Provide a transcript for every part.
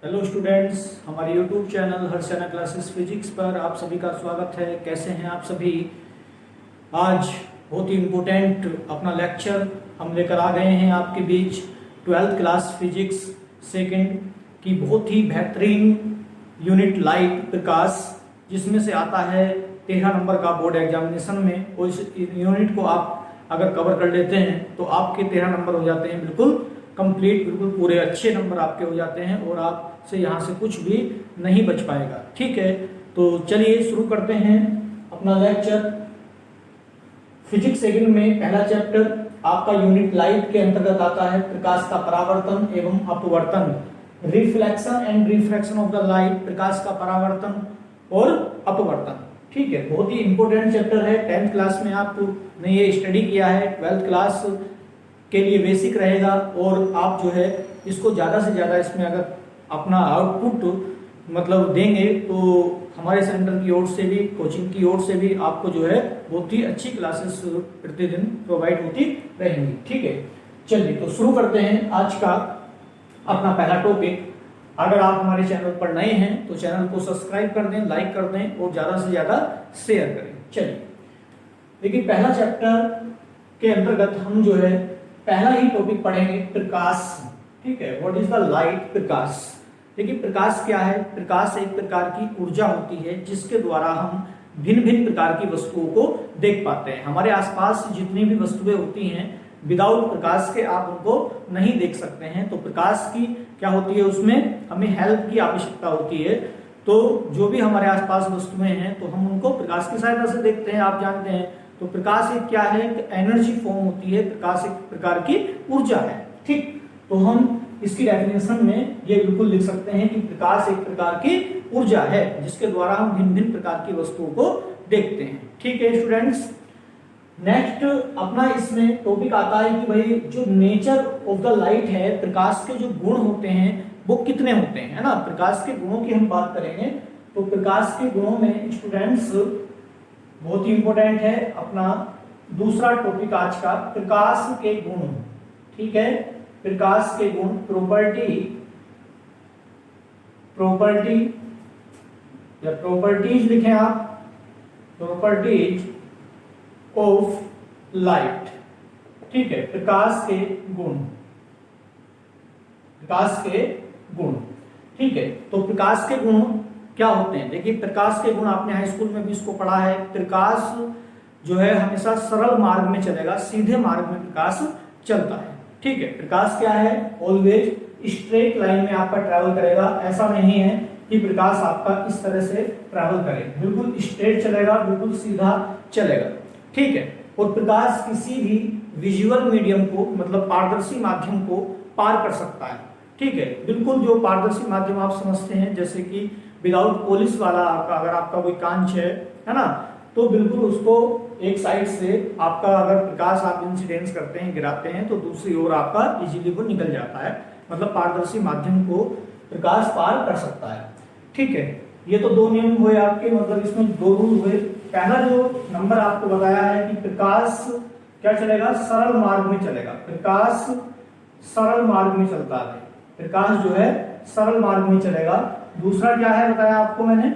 Hello students, हमारे YouTube channel हर्षना classes physics पर आप सभी का स्वागत है। कैसे हैं आप सभी। आज बहुत ही इम्पोर्टेंट अपना लेक्चर हम लेकर आ गए हैं आपके बीच। 12th क्लास फिजिक्स सेकंड की बहुत ही बेहतरीन यूनिट लाइट प्रकाश, जिसमें से आता है 13 नंबर का बोर्ड एग्जामिनेशन में। और इस यूनिट को आप अगर कवर कर लेते हैं तो आपके 13 नंबर हो जाते हैं बिल्कुल कंप्लीट, बिल्कुल पूरे अच्छे नंबर आपके हो जाते हैं और आपसे यहाँ से कुछ भी नहीं बच पाएगा। ठीक है, तो चलिए शुरू करते हैं अपना लेक्चर। फिजिक्स सेकंड में पहला चैप्टर आपका यूनिट लाइट के अंतर्गत आता है प्रकाश का परावर्तन एवं अपवर्तन, reflection and refraction of the light, प्रकाश का परावर्तन और अपवर्तन। ठीक है, बहुत ही इंपॉर्टेंट चैप्टर है। 10th क्लास में आपने ये स्टडी किया है, 12th क्लास के लिए बेसिक रहेगा और आप जो है इसको ज़्यादा से ज़्यादा इसमें अगर अपना आउटपुट मतलब देंगे तो हमारे सेंटर की ओर से भी, कोचिंग की ओर से भी आपको जो है बहुत ही अच्छी क्लासेस प्रतिदिन प्रोवाइड होती रहेंगी। ठीक है, चलिए तो शुरू करते हैं आज का अपना पहला टॉपिक। अगर आप हमारे चैनल पर नए हैं तो चैनल को सब्सक्राइब कर दें, लाइक कर दें और ज़्यादा से ज़्यादा शेयर करें। चलिए, लेकिन पहला चैप्टर के अंतर्गत हम जो है पहला ही टॉपिक पढ़ेंगे प्रकाश। ठीक है, व्हाट इज द लाइट, प्रकाश। देखिए प्रकाश क्या है। प्रकाश एक प्रकार की ऊर्जा होती है जिसके द्वारा हम भिन्न भिन्न प्रकार की वस्तुओं को देख पाते हैं। हमारे आसपास जितनी भी वस्तुएं होती हैं विदाउट प्रकाश के आप उनको नहीं देख सकते हैं। तो प्रकाश की क्या होती है, उसमें हमें हेल्प की आवश्यकता होती है। तो जो भी हमारे आसपास वस्तुएं हैं तो हम उनको प्रकाश की सहायता से देखते हैं। आप जानते हैं तो प्रकाश एक क्या है, एनर्जी फॉर्म होती है। प्रकाश एक प्रकार की ऊर्जा है। ठीक, तो हम इसकी डेफिनेशन में ये बिल्कुल लिख सकते हैं कि प्रकाश एक प्रकार की ऊर्जा है जिसके द्वारा हम भिन्न भिन्न प्रकार की वस्तुओं को देखते हैं। ठीक है स्टूडेंट्स, नेक्स्ट अपना इसमें टॉपिक आता है कि भाई जो नेचर ऑफ द लाइट है, प्रकाश के जो गुण होते हैं वो कितने होते हैं, है ना। प्रकाश के गुणों की हम बात करेंगे तो प्रकाश के गुणों में स्टूडेंट्स बहुत ही इंपॉर्टेंट है अपना दूसरा टॉपिक आज का, प्रकाश के गुण। ठीक है, प्रकाश के गुण, प्रॉपर्टी या प्रॉपर्टीज लिखें आप, प्रॉपर्टीज ऑफ लाइट। ठीक है, प्रकाश के गुण, प्रकाश के गुण। ठीक है, तो प्रकाश के गुण क्या होते हैं। देखिए प्रकाश के गुण आपने हाई स्कूल में भी इसको पढ़ा है। प्रकाश जो है हमेशा सरल मार्ग में चलेगा, सीधे मार्ग में प्रकाश चलता है। ठीक है, प्रकाश क्या है, ऑलवेज स्ट्रेट लाइन में आपका ट्रैवल करेगा। ऐसा नहीं है कि प्रकाश आपका इस तरह से ट्रैवल करे, बिल्कुल स्ट्रेट चलेगा, बिल्कुल सीधा चलेगा। ठीक है, और प्रकाश किसी भी विजुअल मीडियम को मतलब पारदर्शी माध्यम को पार कर सकता है। ठीक है, बिल्कुल जो पारदर्शी माध्यम आप समझते हैं जैसे कि विदाउट पॉलिश वाला अगर आपका कोई कांच है ना, तो बिल्कुल उसको एक साइड से आपका अगर प्रकाश आप इंसिडेंस करते हैं, गिराते हैं तो दूसरी ओर आपका इजीली वो निकल जाता है। मतलब पारदर्शी माध्यम को प्रकाश पार कर सकता है। ठीक है, ये तो दो नियम हुए आपके, मतलब इसमें दो रूल हुए। पहला जो नंबर आपको बताया है कि प्रकाश क्या चलेगा, सरल मार्ग में चलेगा। प्रकाश सरल मार्ग में चलता है, प्रकाश जो है सरल मार्ग में चलेगा। दूसरा क्या है बताया आपको मैंने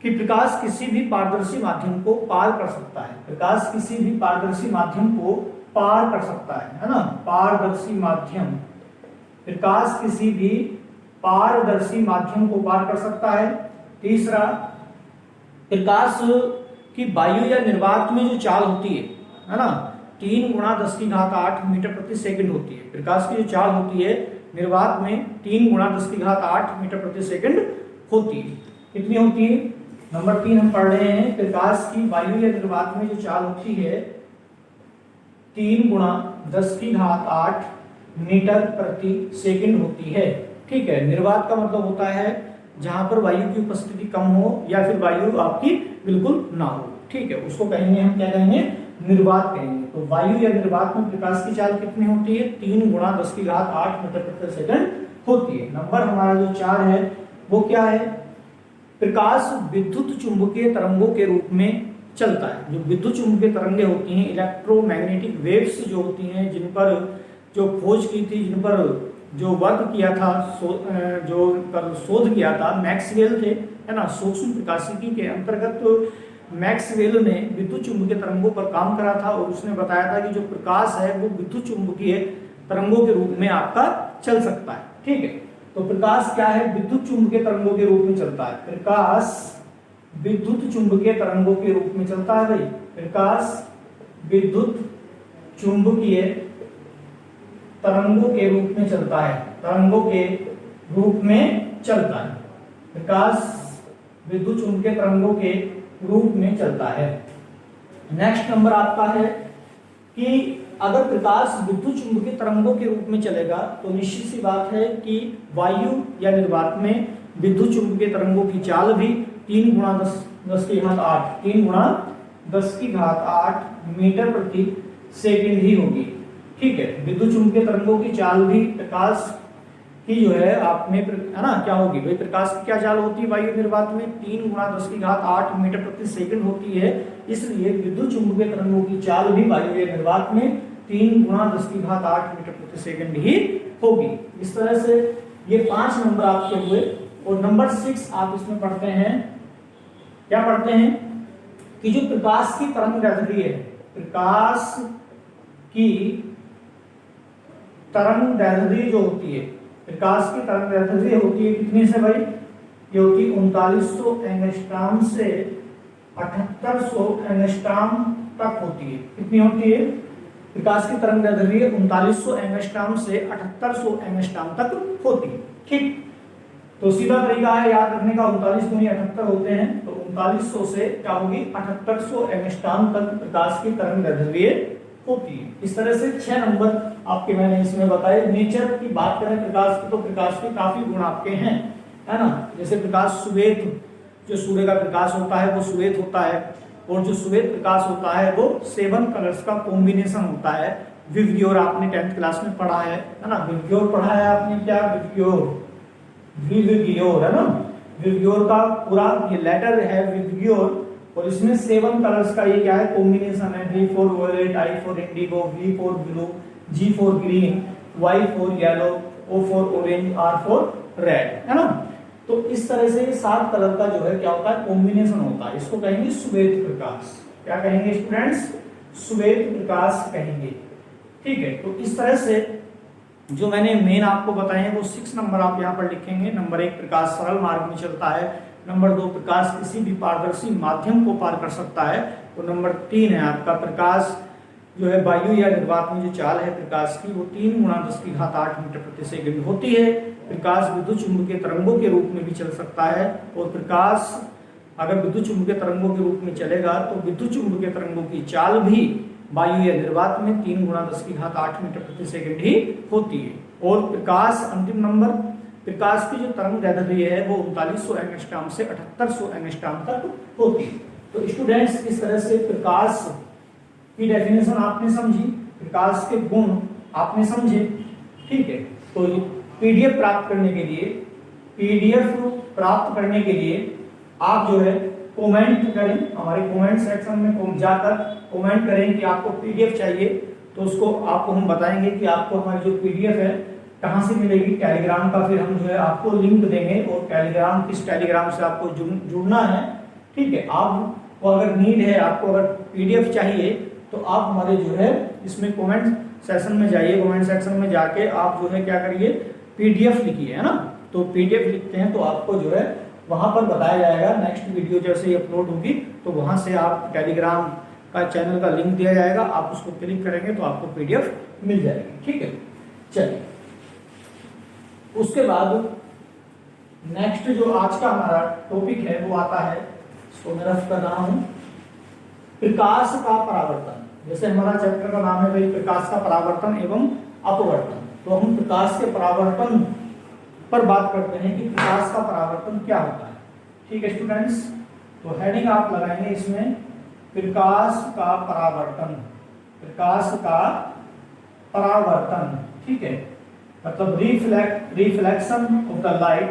कि प्रकाश किसी भी पारदर्शी माध्यम को पार कर सकता है। प्रकाश किसी भी पारदर्शी माध्यम को पार कर सकता है ना। पारदर्शी माध्यम, प्रकाश किसी भी पारदर्शी माध्यम को पार कर सकता है। तीसरा, प्रकाश की वायु या निर्वात में जो चाल होती है ना, 3 × 10⁸ मीटर प्रति सेकंड होती है। प्रकाश की जो चाल होती है निर्वात में 3 × 10⁸ मीटर प्रति सेकंड होती है। कितनी होती है, नंबर 3 हम पढ़ रहे हैं। प्रकाश की वायु या निर्वात में जो चाल होती है 3 × 10⁸ मीटर प्रति सेकंड होती है। ठीक है, निर्वात का मतलब होता है जहां पर वायु की उपस्थिति कम हो या फिर वायु आपकी बिल्कुल ना हो। ठीक है, उसको कहेंगे हम क्या कहेंगे, निर्वात कहेंगे। तो वायु या निर्वात में प्रकाश की चाल कितनी होती है, 3 × 10⁸ मीटर प्रति सेकंड होती है। नंबर हमारा जो 4 है वो क्या है, प्रकाश विद्युत चुंबकीय तरंगों के रूप में चलता है। जो विद्युत चुंबकीय तरंगें होती हैं, इलेक्ट्रोमैग्नेटिक वेव्स जो होती हैं, जिन पर जो खोज की थी, जिन पर जो वर्क किया था, जो शोध किया था मैक्सवेल थे, है ना, सूक्ष्म प्रकाशिकी के अंतर्गत। तो मैक्सवेल ने विद्युत चुंबकीय तरंगों पर काम करा था और उसने बताया था कि जो प्रकाश है वो विद्युत चुंबकीय तरंगों के रूप में आपका चल सकता है। ठीक है, तो प्रकाश क्या है, विद्युत चुंबकीय तरंगों के रूप में चलता है। प्रकाश विद्युत चुंबकीय तरंगों के रूप में चलता है भाई। प्रकाश विद्युत चुंबकीय तरंगों के रूप में चलता है, तरंगों के रूप में चलता है। प्रकाश विद्युत चुंबकीय तरंगों के रूप में चलता है। नेक्स्ट नंबर आपका है कि अगर प्रकाश विद्युत चुंबकीय तरंगों के रूप में चलेगा तो निश्चित सी बात है कि वायु या निर्वात में विद्युत चुंबकीय तरंगों की चाल भी 3 गुणा 10 की घात 8 3 गुणा 10 की घात 8 मीटर प्रति सेकंड ही होगी। ठीक है, विद्युत चुंबकीय तरंगों की चाल भी प्रकाश की जो है आप में, है ना, क्या होगी भाई, प्रकाश की क्या चाल होती है वायु निर्वात में, 3 गुणा 10 की घात 8 मीटर प्रति सेकंड होती है। इसलिए विद्युत चुंबकीय तरंगों की चाल भी वायु निर्वात में 3 गुणा 10 की घात 8 मीटर प्रति सेकंड ही होगी। इस तरह से ये 5 नंबर आपके हुए। और नंबर 6 आप इसमें पढ़ते हैं, क्या पढ़ते हैं कि जो प्रकाश की तरंगदैर्ध्य है, प्रकाश की तरंगदैर्ध्य जो होती है, प्रकाश की तरंगदैर्ध्य होती है कितनी से भाई, ये होती है 3900 एंगस्ट्रॉम से 7800 एंगस्ट्रॉम तक होती है। कितनी होती है प्रकाश की तरंगदैर्ध्य? 3900 एंगस्ट्रॉम से 7800 एंगस्ट्रॉम तक होती है। ठीक, तो सीधा तरीका है याद रखने का, 39 दूनी 78 होते हैं, तो 3900 से क्या होगी 7800 एंगस्ट्रॉम तक प्रकाश की तरंगदैर्ध्य होती है। इस तरह से 6 नंबर आपके मैंने इसमें बताए। नेचर की बात करें प्रकाश की, तो प्रकाश के काफी गुण आपके हैं, है ना। जैसे प्रकाश श्वेत, जो सूर्य का प्रकाश होता है वो श्वेत होता है, और जो श्वेत प्रकाश होता है वो 7 कलर्स का कॉम्बिनेशन होता है। विवग्योर आपने 10th क्लास में पढ़ा है ना, विवग्योर पढ़ा है आपने, क्या विवग्योर, विवग्योर, है ना, विवग्योर का पूरा ये लेटर है विवग्योर, और इसमें 7 कलर्स का ये क्या है कॉम्बिनेशन है। V for violet, I for indigo, V for blue, G for green, Y for yellow, O for orange, R for red, है ना। तो इस तरह से 7 कलर का जो है क्या होता है कॉम्बिनेशन होता है। इसको कहेंगे श्वेत प्रकाश। क्या कहेंगे स्टूडेंट्स? श्वेत प्रकाश कहेंगे। ठीक है, तो इस तरह से जो मैंने मेन आपको बताए हैं वो 6 नंबर आप यहाँ पर लिखेंगे। नंबर 1 प्रकाश सरल मार्ग में चलता है, नंबर 2 प्रकाश किसी भी पारदर्शी माध्यम को पार कर सकता है, और नंबर 3 है आपका प्रकाश जो है वायु या निर्वात में जो चाल है प्रकाश की वो 3 गुणा 10 की घात 8 मीटर प्रति सेकंड होती है। प्रकाश विद्युत चुंबकीय तरंगों के रूप में भी चल सकता है, और प्रकाश अगर विद्युत चुंबकीय तरंगों के रूप में चलेगा तो विद्युत चुंबकीय तरंगों की चाल भी वायु या निर्वात में 3 गुणा 10 की घात 8 मीटर प्रति सेकंड ही होती है। और प्रकाश, अंतिम नंबर, प्रकाश की जो तरंगदैर्ध्य है वो 3900 एंगस्ट्रॉम से 7800 एंगस्ट्रॉम तक होती है। तो स्टूडेंट्स इस तरह से प्रकाश की डेफिनेशन आपने समझी, प्रकाश के गुण आपने समझे। ठीक है, तो पीडीएफ प्राप्त करने के लिए, पीडीएफ प्राप्त करने के लिए आप जो है कमेंट करें, हमारे कमेंट सेक्शन में जाकर कमेंट करें कि आपको पीडीएफ चाहिए, तो उसको आपको हम बताएंगे कि आपको हमारी जो पीडीएफ है कहाँ से मिलेगी। टेलीग्राम का फिर हम जो है आपको लिंक देंगे, और टेलीग्राम, किस टेलीग्राम से आपको जुड़ना है। ठीक है, आपको अगर नीड है, आपको अगर पीडीएफ चाहिए तो आप हमारे जो है इसमें कमेंट सेक्शन में जाइए, कमेंट सेक्शन में जाके आप जो है क्या करिए पीडीएफ लिखिए, है ना। तो पीडीएफ लिखते हैं तो आपको जो है वहां पर बताया जाएगा, नेक्स्ट वीडियो जैसे ही अपलोड होगी तो वहां से आप टेलीग्राम का चैनल का लिंक दिया जाएगा, आप उसको क्लिक करेंगे तो आपको पीडीएफ मिल जाएगी। ठीक है, चलिए उसके बाद नेक्स्ट जो आज का हमारा टॉपिक है वो आता है, इसको मैं रफ कर रहा हूं, प्रकाश का परावर्तन। जैसे हमारा चैप्टर का नाम है भाई प्रकाश का परावर्तन एवं अपवर्तन, तो हम प्रकाश के परावर्तन पर बात करते हैं कि प्रकाश का परावर्तन क्या होता है। ठीक है स्टूडेंट्स, तो हेडिंग आप लगाएंगे इसमें प्रकाश का परावर्तन, प्रकाश का परावर्तन। ठीक है, मतलब reflection of the light,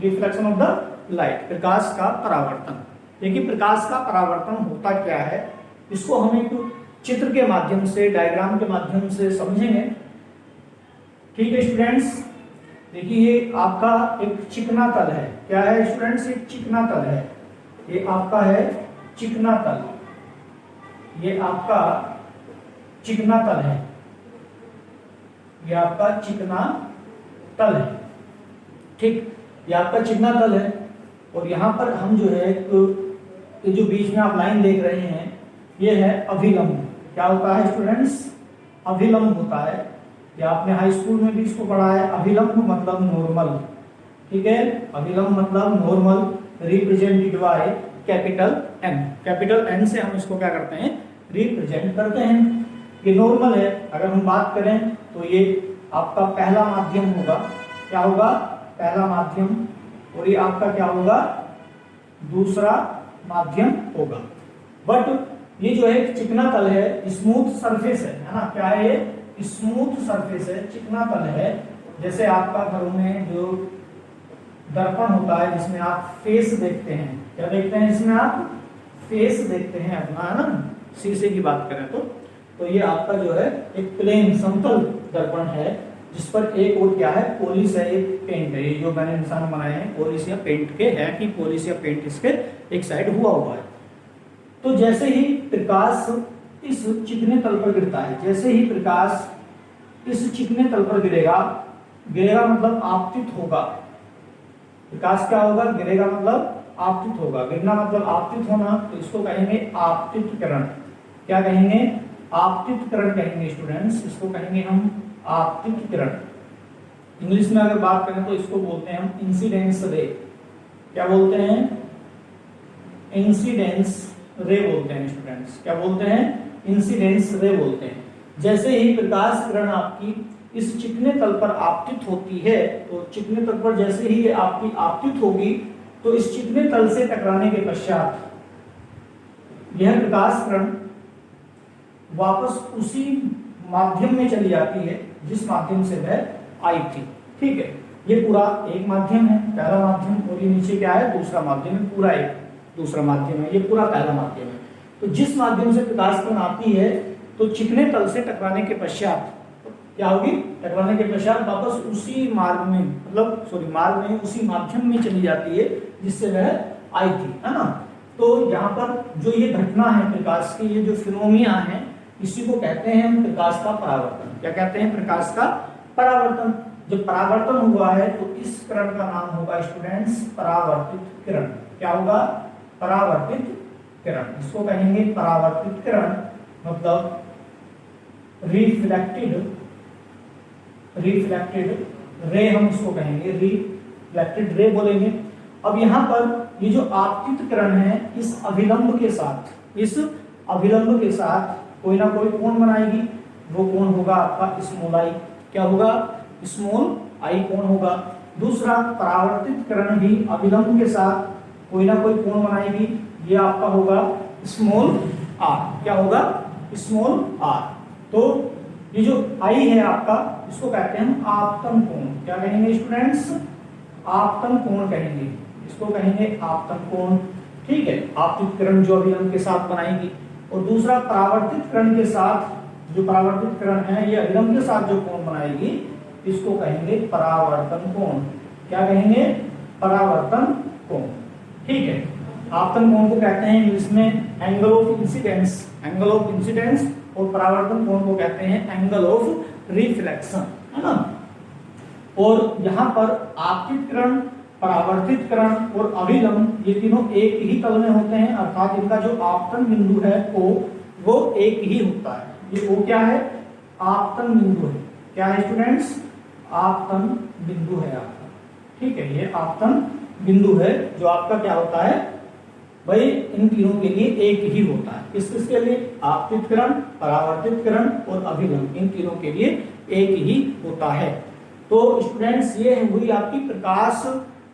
reflection of the light, प्रकाश का परावर्तन। देखिए प्रकाश का परावर्तन होता क्या है, इसको हम एक चित्र के माध्यम से, डायग्राम के माध्यम से समझेंगे। ठीक है स्टूडेंट्स, देखिए ये आपका एक चिकना तल है। क्या है स्टूडेंट्स? एक चिकना तल है। ये आपका है चिकना तल, ये आपका चिकना तल है, ये आपका चिकना तल है। ठीक, ये आपका चिकना तल है। और यहाँ पर हम जो है ये जो बीच में आप लाइन देख रहे हैं ये है अभिलंब। क्या होता है स्टूडेंट्स? अभिलंब होता है। ये आपने हाई स्कूल में भी इसको पढ़ा है। अभिलंब मतलब नॉर्मल। ठीक है, अभिलंब मतलब normal, represented by capital N. Capital N से हम इसको क्या करते हैं? रिप्रेजेंट करते हैं। ये नॉर्मल है। अगर हम बात करें तो ये आपका पहला माध्यम होगा। क्या होगा? पहला माध्यम। और ये आपका क्या होगा? दूसरा माध्यम होगा। बट ये जो है चिकना तल है, स्मूथ सरफेस है ना? क्या है ये? स्मूथ सरफेस है, चिकना तल है। जैसे आपका घरों में जो दर्पण होता है जिसमें आप फेस देखते हैं, क्या देखते हैं? जिसमें आप फेस देखते हैं अपना, है ना? शीशे की बात करें तो ये आपका जो है एक प्लेन समतल दर्पण है जिस पर एक और क्या है? पॉलिश है, एक पेंट है। ये जो मैंने निशान बनाए हैं पॉलिश या पेंट के हैं कि पॉलिश या पेंट इसके एक साइड हुआ हुआ है। तो जैसे ही प्रकाश इस चिकने तल पर गिरता है, जैसे ही प्रकाश इस चिकने तल पर गिरेगा, गिरेगा मतलब आपतित होगा। प्रकाश क्या होगा? गिरेगा मतलब आपतित होगा। गिरना मतलब आपतित होना, तो इसको कहेंगे आपतित किरण। क्या कहेंगे? आपतित किरण कहेंगे स्टूडेंट्स। इसको कहेंगे हम आपतित किरण। इंग्लिश में अगर बात करें तो इसको बोलते हैं हम इंसिडेंस रे। क्या बोलते हैं? इंसिडेंस रे बोलते हैं स्टूडेंट्स। क्या बोलते हैं? इंसिडेंस रे बोलते हैं। जैसे ही प्रकाश किरण आपकी इस चिकने तल पर आपतित होती है, तो चिकने तल पर जैसे ही ये आपकी आपतित होगी तो इस चिकने तल से टकराने के पश्चात यह प्रकाश किरण वापस उसी माध्यम में चली जाती है जिस माध्यम से वह आई थी। ठीक है, ये पूरा एक माध्यम है, पहला माध्यम, और ये नीचे क्या है? दूसरा माध्यम है। पूरा एक दूसरा माध्यम है, ये पूरा पहला माध्यम है। तो जिस माध्यम से प्रकाश किरण आती है तो चिकने तल से टकराने के पश्चात क्या होगी? टकराने के पश्चात वापस उसी मार्ग में, मतलब मार्ग में, उसी माध्यम में चली जाती है जिससे वह आई थी, है ना? तो यहाँ पर जो ये घटना है प्रकाश की, ये जो फिनोमिना है, इसी को कहते हैं हम प्रकाश का परावर्तन। क्या कहते हैं? प्रकाश का परावर्तन। जब परावर्तन हुआ है तो इस किरण का नाम होगा स्टूडेंट्स परावर्तित किरण। क्या होगा? परावर्तित किरण। इसको कहेंगे परावर्तित किरण, मतलब रिफ्लेक्टेड रे हम इसको कहेंगे, रिफ्लेक्टेड रे बोलेंगे। अब यहाँ पर ये जो आपतित किरण है इस अभिलंब के साथ कोई ना कोई कोण बनाएगी। वो कोण होगा आपका स्मॉल आई। क्या होगा? स्मॉल आई कोण होगा। दूसरा, परावर्तित किरण भी अभिलंब के साथ कोई ना कोई कोण बनाएगी। ये आपका होगा स्मॉल आर। क्या होगा? Small R. तो ये जो आई है आपका, इसको कहते हैं हम आपतन कोण। क्या कहेंगे स्टूडेंट्स? आपतन कोण कहेंगे। इसको कहेंगे आपतन कोण। ठीक है, आपतित किरण जो अभिलंब के साथ बनाएगी। और दूसरा, परावर्तित किरण के साथ, जो परावर्तित किरण है ये अभिलंब के साथ जो कोण बनाएगी इसको कहेंगे परावर्तन कोण। क्या कहेंगे? परावर्तन कोण। ठीक है, आपतन कोण को कहते हैं इंग्लिश में angle of incidence, angle of incidence, और परावर्तन कोण को कहते हैं एंगल ऑफ रिफ्लेक्शन, है ना? और यहाँ पर आपतित किरण, परावर्तित किरण और अभिलंब ये तीनों एक ही तल में होते हैं, अर्थात इनका जो आपतन बिंदु है वो एक ही होता है। ये वो क्या है? आपतन बिंदु है। क्या है स्टूडेंट्स? आपतन बिंदु है आपका। ठीक है, ये आपतन बिंदु है जो आपका क्या होता है भाई, इन तीनों के लिए एक ही होता है। किसके लिए? आपतित किरण, परावर्तित किरण और अभिलंब, इन तीनों के लिए एक ही होता है। तो स्टूडेंट्स ये हुई आपकी प्रकाश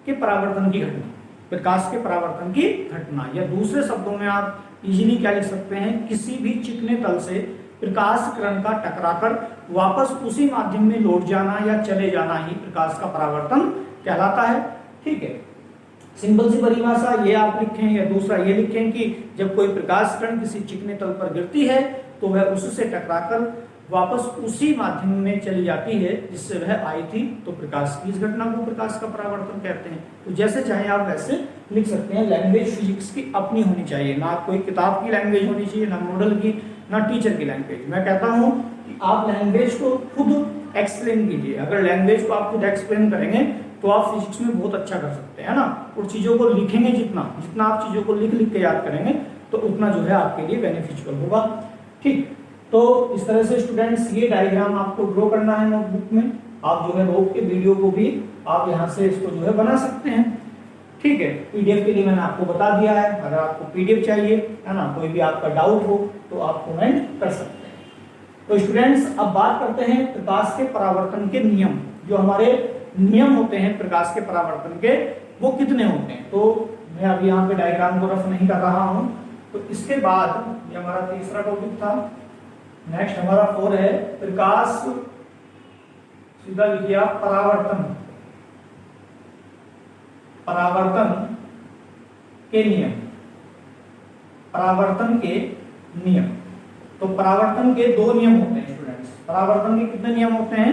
के परावर्तन की घटना, प्रकाश के परावर्तन की घटना। या दूसरे शब्दों में आप इजीली क्या लिख सकते हैं? किसी भी चिकने तल से प्रकाश किरण का टकराकर वापस उसी माध्यम में लौट जाना या चले जाना ही प्रकाश का परावर्तन कहलाता है। ठीक है, सिंपल सी परिभाषा ये आप लिखें, या दूसरा ये लिखें कि जब कोई प्रकाश किरण किसी चिकने तल पर गिरती है तो वह उससे टकराकर वापस उसी माध्यम में चली जाती है जिससे वह आई थी, तो प्रकाश की इस घटना को प्रकाश का परावर्तन कहते हैं। तो जैसे चाहे आप वैसे लिख सकते हैं। लैंग्वेज फिजिक्स की अपनी होनी चाहिए, ना कोई किताब की लैंग्वेज होनी चाहिए, ना मॉडल की, ना टीचर की लैंग्वेज। मैं कहता हूँ कि आप लैंग्वेज को खुद एक्सप्लेन कीजिए। अगर लैंग्वेज को आप खुद एक्सप्लेन करेंगे तो आप फिजिक्स में बहुत अच्छा कर सकते हैं, है ना। और चीज़ों को लिखेंगे, जितना जितना आप चीज़ों को लिख लिख के याद करेंगे तो उतना जो है आपके लिए बेनिफिशियल होगा। ठीक, तो इस तरह से स्टूडेंट्स ये डायग्राम आपको ड्रॉ करना है नोटबुक में। आप जो है रोक के वीडियो को भी आप यहाँ से इसको जो है बना सकते हैं। ठीक है, पीडीएफ के लिए मैंने आपको बता दिया है। अगर आपको पीडीएफ चाहिए, है ना, कोई भी आपका डाउट हो तो आप कमेंट कर सकते हैं। तो स्टूडेंट्स अब बात करते हैं प्रकाश के परावर्तन के नियम। जो हमारे नियम होते हैं प्रकाश के परावर्तन के, वो कितने होते हैं। तो मैं अभी यहाँ पे डायग्राम को रफ नहीं कर रहा हूँ। तो इसके बाद ये हमारा तीसरा टॉपिक था। नेक्स्ट हमारा 4 है प्रकाश, सीधा लिखिए आप परावर्तन, परावर्तन के नियम, परावर्तन के नियम। तो परावर्तन के 2 नियम होते हैं स्टूडेंट्स। परावर्तन के कितने नियम होते हैं?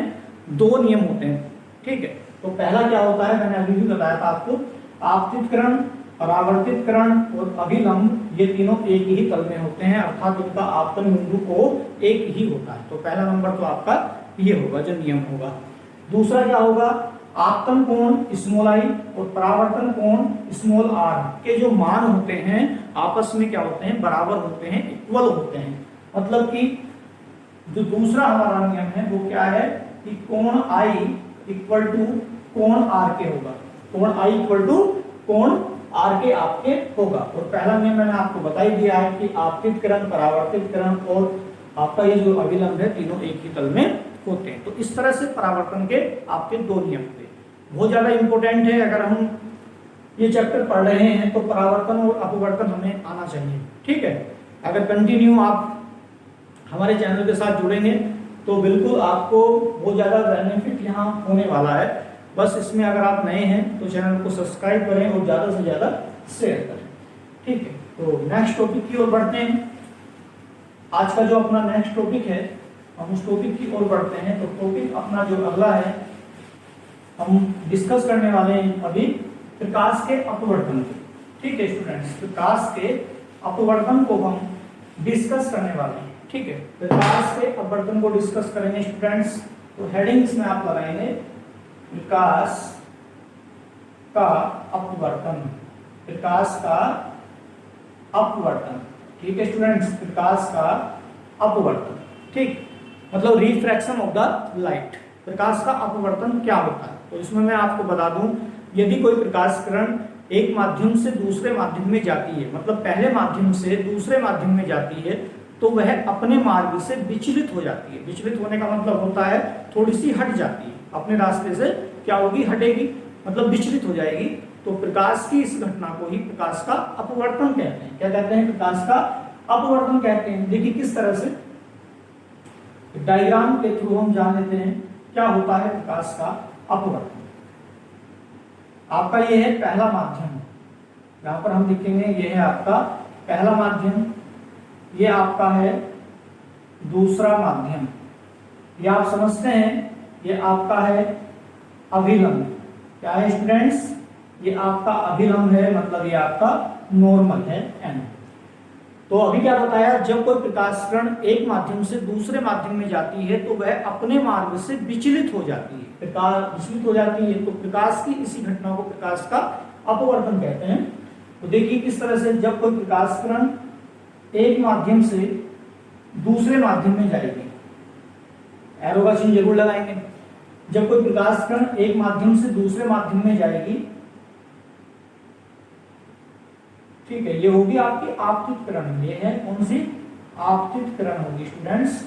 2 नियम होते हैं। ठीक है, तो पहला क्या होता है, मैंने अभी भी बताया था आपको, आपतितकरण, परावर्तितकरण और अभिलंब, ये तीनों एक ही तल में होते हैं, अर्थात उनका आपतन बिंदु को एक ही होता है। तो पहला नंबर तो आपका ये होगा जो नियम होगा। दूसरा क्या होगा, आपतन कोण स्मॉल आई और परावर्तन कोण स्मॉल आर के जो मान होते हैं आपस में क्या होते हैं, बराबर होते हैं, इक्वल होते हैं। मतलब कि जो दूसरा हमारा नियम है वो क्या है कि कोण आई इक्वल टू कोण आर के होगा। कोण आई इक्वल टू कोण आर के आपके होगा। और पहला नियम मैंने आपको बता ही दिया है कि आपतितकरण, परावर्तितकरण और आपका ये जो अभिलंब है, तीनों एक ही तल में होते हैं। तो इस तरह से परावर्तन के आपके 2 नियम थे। बहुत ज्यादा इंपॉर्टेंट है। अगर हम ये चैप्टर पढ़ रहे हैं तो परावर्तन और अपवर्तन हमें आना चाहिए। ठीक है, अगर कंटिन्यू आप हमारे चैनल के साथ जुड़ेंगे तो बिल्कुल आपको बहुत ज्यादा बेनिफिट यहाँ होने वाला है। बस इसमें अगर आप नए हैं तो चैनल को सब्सक्राइब करें और ज़्यादा से ज़्यादा शेयर करें। ठीक है, तो नेक्स्ट टॉपिक की ओर बढ़ते हैं। आज का जो अपना नेक्स्ट टॉपिक है, हम उस टॉपिक की ओर बढ़ते हैं। तो टॉपिक अपना जो अगला है, हम डिस्कस करने वाले हैं अभी प्रकाश के अपवर्तन को। ठीक है स्टूडेंट्स, प्रकाश के अपवर्तन को हम डिस्कस करने वाले हैं। ठीक है, प्रकाश के अपवर्तन को डिस्कस करेंगे स्टूडेंट्स। तो हेडिंग्स में आप लगाएंगे प्रकाश का अपवर्तन, प्रकाश का अपवर्तन। ठीक है स्टूडेंट्स, प्रकाश का अपवर्तन। ठीक, मतलब रिफ्रैक्शन ऑफ द लाइट। प्रकाश का अपवर्तन क्या होता है? तो इसमें मैं आपको बता दूं, यदि कोई प्रकाश किरण एक माध्यम से दूसरे माध्यम में जाती है, मतलब पहले माध्यम से दूसरे माध्यम में जाती है, तो वह अपने मार्ग से विचलित हो जाती है। विचलित होने का मतलब होता है थोड़ी सी हट जाती है, अपने रास्ते से क्या होगी, हटेगी, मतलब विचलित हो जाएगी। तो प्रकाश की इस घटना को ही प्रकाश का अपवर्तन कहते हैं। क्या कहते हैं? प्रकाश का अपवर्तन कहते हैं। देखिए किस तरह से, डायग्राम के थ्रू हम जान लेते हैं क्या होता है प्रकाश का अपवर्तन। आपका ये है पहला माध्यम, यहाँ पर हम लिखेंगे ये है आपका पहला माध्यम, ये आपका है दूसरा माध्यम, ये आप समझते हैं ये आपका है अभिलंब। क्या है स्टूडेंट्स? ये आपका अभिलंब है, मतलब ये आपका नॉर्मल है एन। तो अभी क्या बताया, जब कोई प्रकाश किरण एक माध्यम से दूसरे माध्यम में जाती है तो वह अपने मार्ग से विचलित हो जाती है। प्रकाश विचलित हो जाती है तो प्रकाश की इसी घटना को प्रकाश का अपवर्तन कहते हैं। तो देखिए किस तरह से, जब कोई प्रकाश किरण एक माध्यम से दूसरे माध्यम में जाएगी, एरो का चिन्ह जरूर लगाएंगे। जब कोई प्रकाश किरण एक माध्यम से दूसरे माध्यम में जाएगी, ठीक है, ये होगी आपकी आपतित किरण। ये है कौन सी? आपतित किरण होगी स्टूडेंट्स।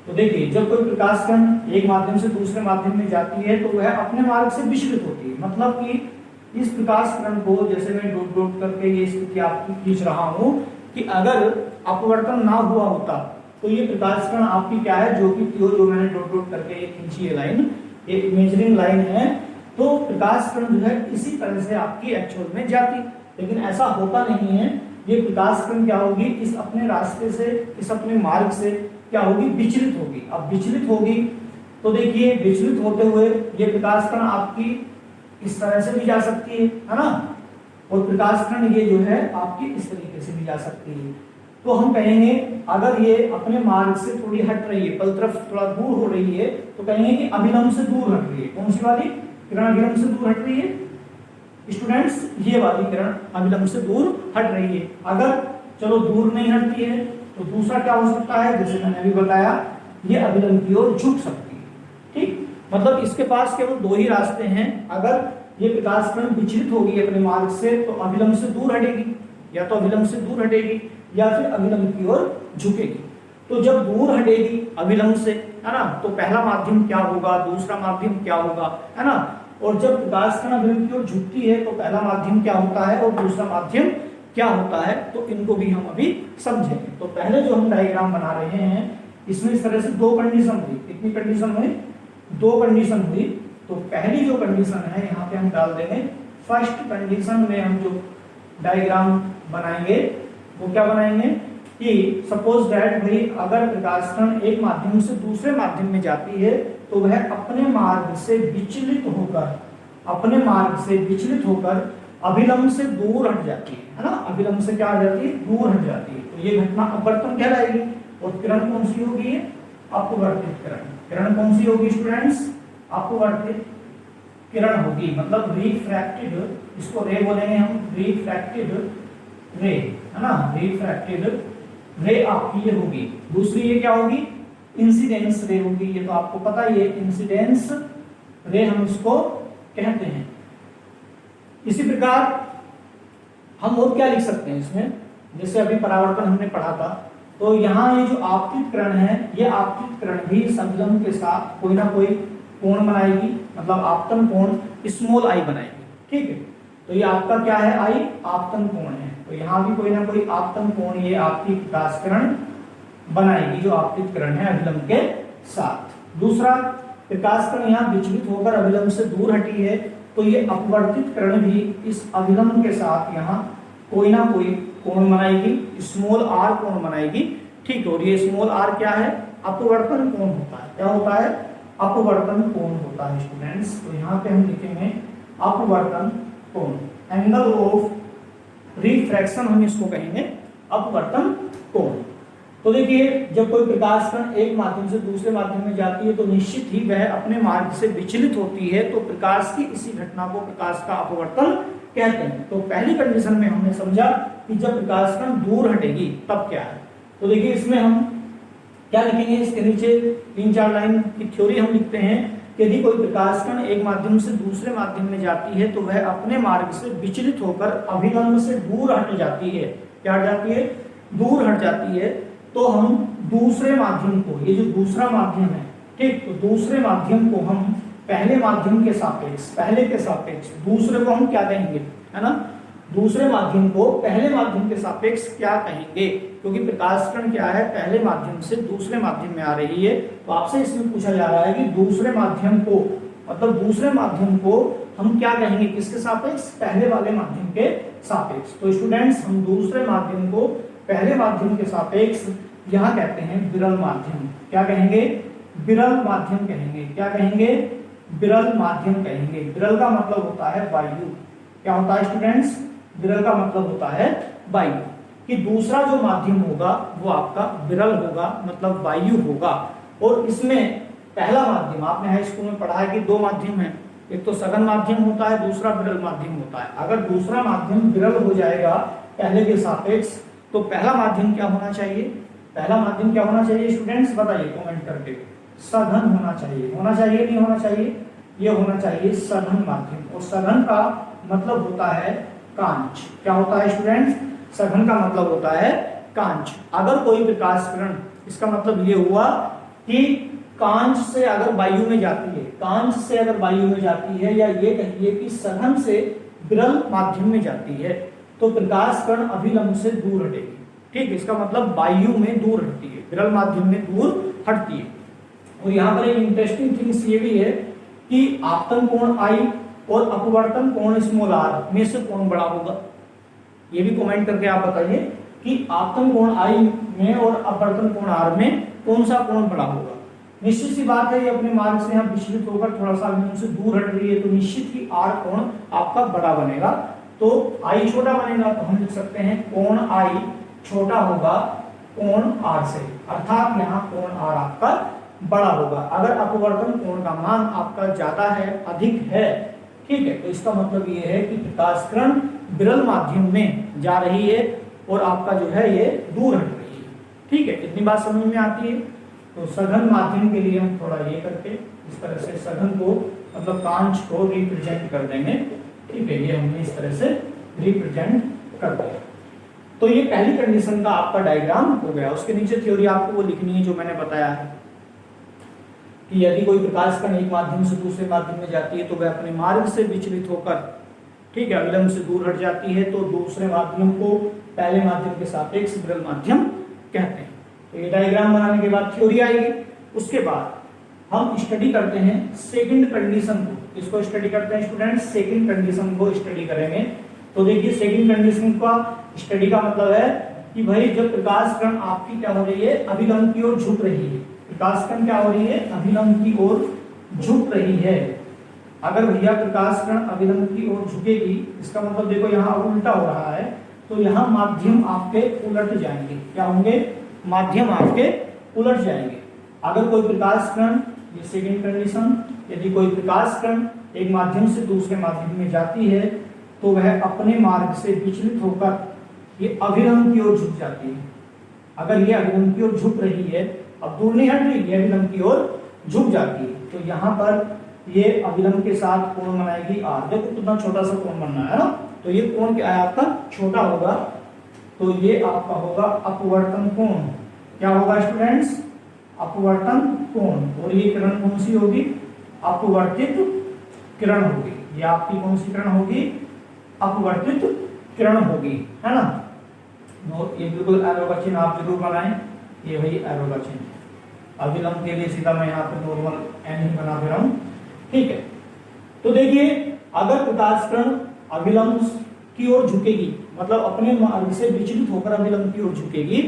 तो देखिए जब कोई प्रकाश किरण एक माध्यम से दूसरे माध्यम में जाती है तो वह अपने मार्ग से विचलित होती है। मतलब कि इस प्रकाश किरण को, जैसे मैं डॉट डॉट करके ये स्थिति आपकी खींच रहा हूं, कि अगर अपवर्तन ना हुआ होता तो ये प्रकाश किरण आपकी क्या है, जो कि जो मैंने डॉट डॉट करके ये खींची है लाइन, ये इमेजिनरी लाइन है, तो प्रकाश किरण जो है इसी तरह से आपकी एक्चुअल में जाती। लेकिन ऐसा होता नहीं है। ये प्रकाश किरण क्या होगी, इस अपने रास्ते से, इस अपने मार्ग से क्या होगी, विचलित होगी। अब विचलित होगी तो देखिए विचलित होते हुए ये प्रकाश कण आपकी इस तरह से भी जा सकती है ना, और प्रकाश कण ये जो है आपकी इस तरीके से भी जा सकती है। तो हम कहेंगे अगर ये अपने मार्ग से थोड़ी हट रही है, पल तरफ थोड़ा दूर हो रही है, तो कहेंगे कि अभिलंब से दूर हट रही है। कौन सी वाली किरण अभिलंब से दूर हट रही है स्टूडेंट्स? ये वाली किरण अभिलंब से दूर हट रही है। अगर चलो दूर नहीं हटती है तो दूसरा क्या हो सकता है, जैसे मैंने अभी बताया, ये अभिलंब की ओर झुक सकती है। ठीक, मतलब इसके पास केवल दो ही रास्ते हैं। अगर ये प्रकाश कण विचलित होगी अपने मार्ग से तो अभिलंब से दूर हटेगी, या तो अभिलंब से दूर हटेगी या फिर अभिलंब की ओर झुकेगी। तो जब दूर हटेगी अभिलंब से, है ना, तो पहला माध्यम क्या होगा, दूसरा माध्यम क्या होगा, है ना। और जब प्रकाश कण अभिलंब की ओर झुकती है तो पहला माध्यम क्या होता है और दूसरा माध्यम क्या होता है, तो इनको भी हम अभी समझेंगे। तो पहले जो हम डायग्राम बना रहे हैं इसमें इस तरह से दो कंडीशन हुई। कितनी कंडीशन हुई? दो कंडीशन हुई। तो पहली जो कंडीशन है यहाँ पे हम डाल देंगे फर्स्ट कंडीशन में हम जो डायग्राम बनाएंगे वो क्या बनाएंगे कि सपोज दैट भाई अगर प्रकाश कण एक माध्यम से दूसरे माध्यम में जाती है तो वह अपने मार्ग से विचलित होकर अभिलंब से दूर हट जाती है ना। अभिलंब से क्या हो जाती है, दूर हट जाती है। तो ये घटना अपवर्तन कहलाएगी। और किरण कौन सी होगी? अपवर्तित किरण। किरण कौन सी होगी स्टूडेंट्स? अपवर्तित किरण होगी, मतलब रिफ्रैक्टेड, इसको रे बोलेंगे हम, रिफ्रैक्टेड रे, है ना, रिफ्रैक्टेड रे आपकी ये होगी। दूसरी ये क्या होगी? इंसिडेंस रे होगी। ये तो आपको पता ही है, इंसिडेंस रे हम इसको कहते हैं। इसी प्रकार हम और क्या लिख सकते हैं इसमें, जैसे अभी परावर्तन हमने पढ़ा था, तो यहाँ ये जो आपतित किरण है, ये आपतित किरण भी संलग्न के साथ कोई ना कोई कोण बनाएगी, मतलब आपतन कोण स्मॉल आई बनाएगी। ठीक है, तो ये आपका क्या है, आई आपतन कोण है। तो यहाँ भी कोई ना कोई आपतन कोण ये आपकी प्रकाश किरण बनाएगी, जो आपतित किरण है अभिलंब के साथ। दूसरा, प्रकाश किरण यहाँ विचलित होकर अभिलंब से दूर हटी है, तो ये अपवर्तित किरण भी इस अभिलंब के साथ यहाँ कोई ना कोई कोण बनाएगी, स्मॉल आर कोण बनाएगी। ठीक है, और ये स्मॉल आर क्या है? अपवर्तन कोण होता है। क्या होता है? अपवर्तन कोण होता है स्टूडेंट्स। तो यहाँ पे हम लिखेंगे अपवर्तन कोण, एंगल ऑफ रिफ्रैक्शन हम इसको कहेंगे, अपवर्तन कोण। तो देखिए जब कोई प्रकाश कण एक माध्यम से दूसरे माध्यम में जाती है तो निश्चित ही वह अपने मार्ग से विचलित होती है, तो प्रकाश की इसी घटना को प्रकाश का अपवर्तन कहते हैं। तो पहली कंडीशन में हमने समझा कि जब प्रकाश कण दूर हटेगी तब क्या है। तो देखिए इसमें हम क्या लिखेंगे, इसके नीचे 3-4 लाइन की थ्योरी हम लिखते हैं कि यदि कोई प्रकाश कण एक माध्यम से दूसरे माध्यम में जाती है तो वह अपने मार्ग से विचलित होकर अभिलंब से दूर हट जाती है। क्या हट जाती है? दूर हट जाती है। तो हम दूसरे माध्यम को, ये जो दूसरा माध्यम है, ठीक, तो दूसरे माध्यम को हम पहले माध्यम के सापेक्ष, पहले के सापेक्ष दूसरे को हम क्या कहेंगे, है ना, दूसरे माध्यम को पहले माध्यम के सापेक्ष क्या कहेंगे, क्योंकि प्रकाश कण क्या है, पहले माध्यम से दूसरे माध्यम में आ रही है। तो आपसे इसमें पूछा जा रहा है कि दूसरे माध्यम को, मतलब दूसरे माध्यम को हम क्या कहेंगे, किसके सापेक्ष? पहले वाले माध्यम के सापेक्ष। तो स्टूडेंट्स हम दूसरे माध्यम को पहले माध्यम के सापेक्ष यहाँ कहते हैं विरल माध्यम। क्या कहेंगे? विरल माध्यम कहेंगे। क्या कहेंगे? विरल माध्यम कहेंगे। विरल का मतलब होता है वायु। क्या होता है स्टूडेंट्स? विरल का मतलब होता है वायु, कि दूसरा जो माध्यम होगा वो आपका विरल होगा, मतलब वायु होगा। और इसमें पहला माध्यम, आपने हाई स्कूल में पढ़ा है कि दो माध्यम है, एक तो सघन माध्यम होता है, दूसरा विरल माध्यम होता है। अगर दूसरा माध्यम विरल हो जाएगा पहले के सापेक्ष तो पहला माध्यम क्या होना चाहिए? पहला माध्यम क्या होना चाहिए स्टूडेंट्स, बताइए कमेंट करके। सघन होना चाहिए। होना चाहिए नहीं होना चाहिए? ये होना चाहिए सघन माध्यम। और सघन का मतलब होता है कांच। क्या होता है स्टूडेंट्स? सघन का मतलब होता है कांच। अगर कोई प्रकाश किरण, इसका मतलब ये हुआ कि कांच से अगर वायु में जाती है, कांच से अगर वायु में जाती है, या ये कहिए कि सघन से विरल माध्यम में जाती है, तो प्रकाश कण अभिलंब से दूर हटेगी। ठीक, इसका मतलब वायु में दूर हटती है, विरल माध्यम में दूर हटती है। और यहाँ पर एक इंटरेस्टिंग थिंग्स ये भी है कि आपतन कोण आई और अपवर्तन कोण स्मॉल आर में से कौन बड़ा होगा। ये भी कमेंट करके आप बताइए कि आपतन कोण आई में और अपवर्तन कोण आर में कौन सा कोण बड़ा होगा। निश्चित सी बात है, ये अपने मार्ग से यहाँ विचलित होकर थोड़ा सा अभिलंब से दूर हट रही है, तो निश्चित ही आर कोण आपका बड़ा बनेगा। तो आई छोटा बनेगा, तो हम लिख सकते हैं कोण आई छोटा होगा कोण आर से, अर्थात यहाँ कोण आर आपका बड़ा होगा। अगर अपवर्तन कोण का मान आपका ज्यादा है, अधिक है, ठीक है, तो इसका मतलब ये है कि प्रकाश किरण विरल माध्यम में जा रही है और आपका जो है ये दूर हट रही है। ठीक है, इतनी बात समझ में आती है। तो सघन माध्यम के लिए हम थोड़ा ये करके इस तरह से सघन को मतलब कांच को रिप्रेजेंट कर देंगे। ठीक है, ये हमने इस तरह से रिप्रेजेंट कर दिया। तो ये पहली कंडीशन का आपका डायग्राम हो गया। उसके नीचे थ्योरी आपको वो लिखनी है जो मैंने बताया है कि यदि कोई प्रकाश कण एक माध्यम से दूसरे माध्यम में जाती है तो वह अपने मार्ग से विचलित होकर, ठीक है, अविलंब से दूर हट जाती है, तो दूसरे माध्यम को पहले माध्यम के सापेक्ष विरल माध्यम कहते हैं। तो ये डायग्राम बनाने के बाद थ्योरी आएगी। उसके बाद हम स्टडी करते हैं सेकंड कंडीशन को। इसको स्टडी करते हैं स्टूडेंट्स, सेकंड कंडीशन को स्टडी करेंगे। तो देखिए सेकंड कंडीशन का स्टडी का मतलब है कि भाई जब प्रकाश कण आपकी क्या हो रही है, अभिलंब की ओर झुक रही है। प्रकाश कण क्या हो रही है, अभिलंब की ओर झुक रही है। अगर भैया प्रकाश कण अभिलंब की ओर झुकेगी, इसका मतलब देखो यहाँ उल्टा हो रहा है, तो यहाँ माध्यम आपके उलट जाएंगे। क्या होंगे, माध्यम आपके उलट जाएंगे। अगर कोई प्रकाश कण, ये सेकंड कंडीशन, यदि कोई प्रकाश कण एक माध्यम से दूसरे माध्यम में जाती है तो वह अपने मार्ग से विचलित होकर ये अभिलंब की ओर झुक जाती है। अगर ये अभिलंब की ओर झुक रही है, अब दूर नहीं हट रही, ये अभिलंब की ओर झुक जाती है, तो यहाँ पर ये अभिलंब के साथ कोण बनाएगी आर। देखो कितना छोटा सा कोण बनना है ना, तो ये कोण क्या है आपका, छोटा होगा, तो ये आपका होगा अपवर्तन कोण। क्या होगा स्टूडेंट्स, अपवर्तन कोण। और ये किरण कौन सी होगी, अपवर्तित किरण होगी। ये आपकी कौन सी किरण होगी, अपवर्तित किरण होगी, है ना। ये बिल्कुल एरो का चिन्ह आप जरूर बनाएं, ये वही एरो का चिन्ह। अभिलंब के लिए सीधा मैं यहाँ पे नॉर्मल एन ही बना दे रहा हूँ। ठीक है, तो देखिए अगर प्रकाश कण अभिलंब की ओर झुकेगी, मतलब अपने मार्ग से विचलित होकर अभिलंब की ओर झुकेगी,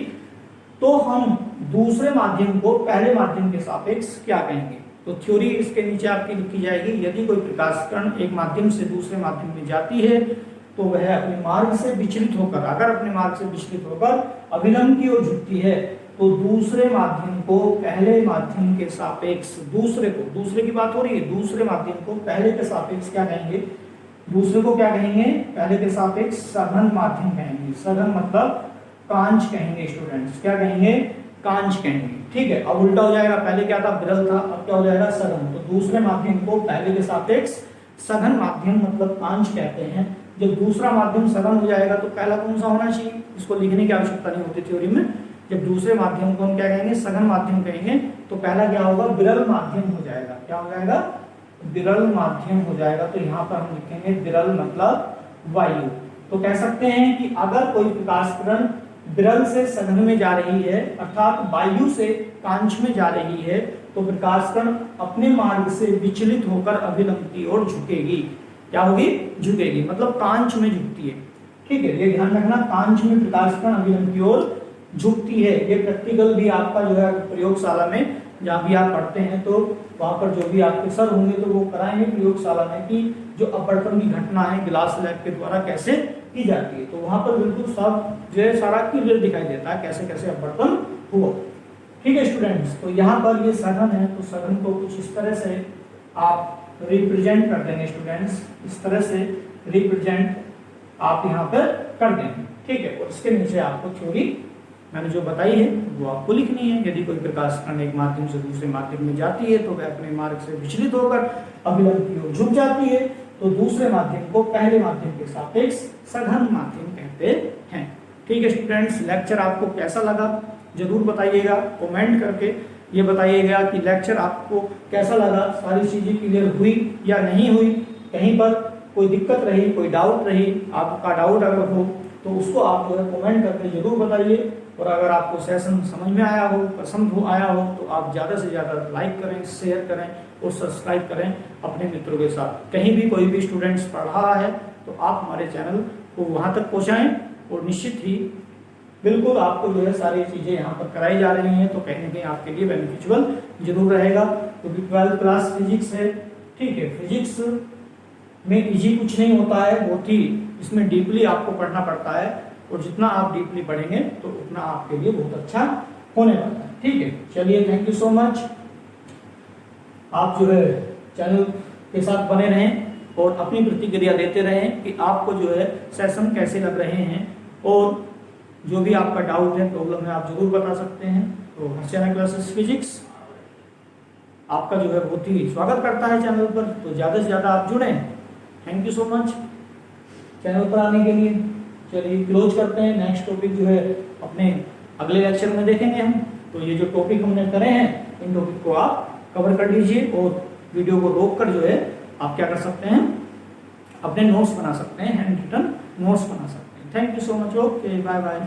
तो हम दूसरे माध्यम को पहले माध्यम के सापेक्ष क्या कहेंगे। तो थ्योरी इसके नीचे आपकी लिखी जाएगी। यदि कोई प्रकाश कण एक माध्यम से दूसरे माध्यम में जाती है तो वह अपने मार्ग से विचलित होकर, अगर अपने मार्ग से विचलित होकर अभिलंब की ओर झुकती है, तो दूसरे माध्यम को पहले माध्यम के सापेक्ष, दूसरे की बात हो रही है, दूसरे माध्यम को पहले के सापेक्ष क्या कहेंगे, दूसरे को क्या कहेंगे, पहले के सापेक्ष सघन माध्यम कहेंगे। सघन मतलब कांच कहेंगे स्टूडेंट्स। क्या कहेंगे, कांच कहेंगे। ठीक है, अब उल्टा हो जाएगा, पहले क्या था, विरल था, अब क्या हो जाएगा, सघन। तो दूसरे माध्यम को पहले के सापेक्ष सघन माध्यम मतलब कांच कहते हैं। जब दूसरा माध्यम सघन हो जाएगा तो पहला कौन सा होना चाहिए, इसको लिखने की आवश्यकता नहीं होती थ्योरी में। जब दूसरे माध्यम को हम क्या कहेंगे, सघन माध्यम कहेंगे, तो पहला क्या होगा, विरल माध्यम हो जाएगा। क्या हो जाएगा, विरल माध्यम हो जाएगा। तो यहाँ पर हम लिखेंगे विरल मतलब वायु। तो कह सकते हैं कि अगर कोई प्रकाश किरण विरल से सघन में जा रही है, अर्थात वायु से कांच में जा रही है, तो प्रकाश कण अपने मार्ग से विचलित होकर अभिलंब की ओर झुकेगी। क्या होगी, झुकेगी, मतलब कांच में झुकती है। ठीक है, ये ध्यान रखना, कांच में प्रकाश कण अभिलंब की ओर झुकती है। ये प्रैक्टिकल भी आपका जो है प्रयोगशाला में जहाँ भी आप पढ़ते हैं तो वहाँ पर जो भी आपके सर होंगे तो वो कराएंगे प्रयोगशाला में कि जो अपवर्तन की घटना है ग्लास लैब के द्वारा कैसे की जाती है। तो वहाँ पर बिल्कुल सब जो है सारा क्लियर दिखाई देता है कैसे कैसे अपवर्तन हुआ। ठीक है स्टूडेंट्स, तो यहाँ पर ये सघन है, तो सघन को कुछ इस तरह से आप रिप्रेजेंट कर देंगे स्टूडेंट्स, इस तरह से रिप्रेजेंट आप यहाँ पर कर देंगे। ठीक है, और इसके नीचे आपको थ्योरी मैंने जो बताई है वो आपको लिखनी है। यदि कोई प्रकाश कण एक माध्यम से दूसरे माध्यम में जाती है तो वह अपने मार्ग से विचलित होकर अभिलंब की ओर झुक जाती है, तो दूसरे माध्यम को पहले माध्यम के सापेक्ष सघन माध्यम कहते हैं। ठीक है स्टूडेंट्स, लेक्चर आपको कैसा लगा जरूर बताइएगा, कमेंट करके ये बताइएगा कि लेक्चर आपको कैसा लगा, सारी चीजें क्लियर हुई या नहीं हुई, कहीं पर कोई दिक्कत रही, कोई डाउट रही, आपका डाउट अगर हो तो उसको आप जो है कमेंट करके जरूर बताइए। और अगर आपको सेशन समझ में आया हो, पसंद आया हो, तो आप ज़्यादा से ज़्यादा लाइक करें, शेयर करें और सब्सक्राइब करें अपने मित्रों के साथ। कहीं भी कोई भी स्टूडेंट्स पढ़ रहा है तो आप हमारे चैनल को वहाँ तक पहुँचाएँ और निश्चित ही बिल्कुल आपको जो है सारी चीज़ें यहाँ पर कराई जा रही हैं, तो कहीं ना कहीं आपके लिए बेनिफिशियल जरूर रहेगा। क्योंकि 12th क्लास फिजिक्स है, ठीक है। फिजिक्स में इजी कुछ नहीं होता है, बहुत ही इसमें डीपली आपको पढ़ना पड़ता है, और जितना आप डीपली पढ़ेंगे तो उतना आपके लिए बहुत अच्छा होने वाला है, ठीक है। चलिए, थैंक यू सो मच। आप जो है चैनल के साथ बने रहें और अपनी प्रतिक्रिया देते रहें कि आपको जो है सेशन कैसे लग रहे हैं, और जो भी आपका डाउट है, प्रॉब्लम है, आप जरूर बता सकते हैं। तो हर्षना क्लासेस फिजिक्स आपका जो है बहुत ही स्वागत करता है चैनल पर, तो ज़्यादा से ज़्यादा आप जुड़ें। Thank you so much channel पर आने के लिए। चलिए क्लोज करते हैं। नेक्स्ट टॉपिक जो है अपने अगले लेक्चर में देखेंगे हम। तो ये जो टॉपिक हमने करे हैं, इन टॉपिक को आप कवर कर लीजिए, और वीडियो को रोक कर जो है आप क्या कर सकते हैं, अपने नोट्स बना सकते हैं, हैंड रिटन नोट्स बना सकते हैं। Thank you so much. Okay, bye bye.